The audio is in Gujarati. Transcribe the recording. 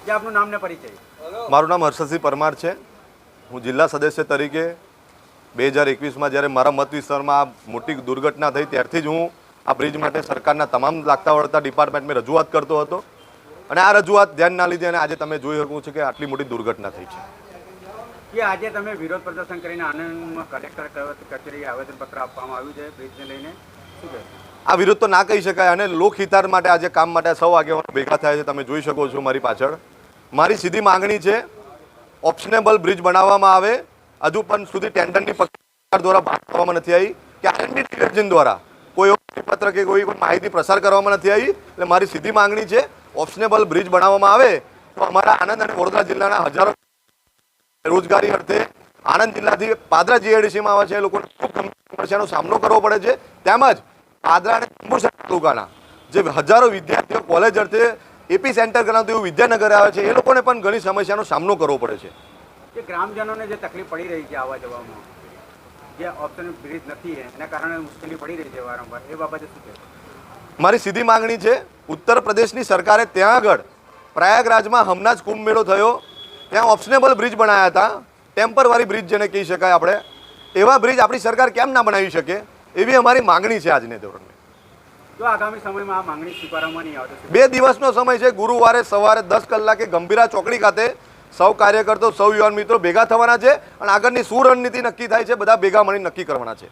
જે આપનું નામ ને પરિચય? મારું નામ હર્ષદસિંહ પરમાર છે। હું જિલ્લા સદસ્ય તરીકે 2021માં જ્યારે મારા મત વિસ્તારમાં આ મોટી દુર્ઘટના થઈ ત્યારથી જ હું આ બ્રિજ માટે સરકારના તમામ લાગતા વળગતા ડિપાર્ટમેન્ટમાં રજૂઆત કરતો હતો અને આ રજૂઆત ધ્યાન ના લીધે અને આજે તમે જોઈ શકો છો કે આટલી મોટી દુર્ઘટના થઈ છે। કે આજે તમે વિરોધ પ્રદર્શન કરીને આનંદમાં કલેક્ટર કચેરીએ આવેદનપત્ર આપવામાં આવ્યું છે બ્રિજને લઈને, શું કહે? આ વિરોધ તો ના કહી શકાય અને લોકહિતાર માટે આજે કામ માટે સૌ આગેવાનો ભેગા થયા છે। તમે જોઈ શકો છો મારી પાછળ। મારી સીધી માંગણી છે ઓપ્શનેબલ બ્રિજ બનાવવામાં આવે। હજુ પણ સુધી ટેન્ડરની પ્રક્રિયા દ્વારા બહાર કરવામાં નથી આવી કે આરએનબી ડિવિઝન દ્વારા કોઈ પત્ર કે કોઈ માહિતી પ્રસાર કરવામાં નથી આવી। એટલે મારી સીધી માંગણી છે ઓપ્શનેબલ બ્રિજ બનાવવામાં આવે તો અમારા આણંદ અને વડોદરા જિલ્લાના હજારો રોજગારી અર્થે આણંદ જિલ્લાથી પાદરા જીઆઈડીસીમાં આવે છે એ લોકોને ખૂબ સમસ્યાનો સામનો કરવો પડે છે। તેમજ પાદરા અને જંબુસર તાલુકાના જે હજારો વિદ્યાર્થીઓ કોલેજ અર્થે એપી સેન્ટર ગણાતું એવું વિદ્યાનગર આવે છે એ લોકોને પણ ઘણી સમસ્યાનો સામનો કરવો પડે છે। કે ગ્રામજનોને જે તકલીફ પડી રહી છે આવવા જવામાં, જે ઓપ્શન બ્રિજ નથી એના કારણે મુશ્કેલી પડી રહી છે વારંવાર, એ બાબતે શું કહેશો? મારી સીધી માંગણી છે ઉત્તર પ્રદેશની સરકારે ત્યાં આગળ પ્રયાગરાજમાં હમણાં જ કુંભ મેળો થયો, ત્યાં ઓપ્શનેબલ બ્રિજ બનાવ્યા હતા, ટેમ્પરરી બ્રિજ જેને કહી શકાય આપણે, એવા બ્રિજ આપણી સરકાર કેમ ના બનાવી શકે એવી અમારી માંગણી છે આજને ધોરણે। જો આગામી સમયમાં આ માંગણી સ્વીકારવામાં નહીં આવે તો 2 દિવસનો સમય છે। ગુરુવારે સવારે 10 કલાકે ગંભીરા ચોકડી ખાતે સૌ કાર્યકર્તાઓ સૌ યુવાન મિત્રો ભેગા થવાના છે અને આગળની શું રણનીતિ નક્કી થાય છે બધા ભેગા મળીને નક્કી કરવાના છે।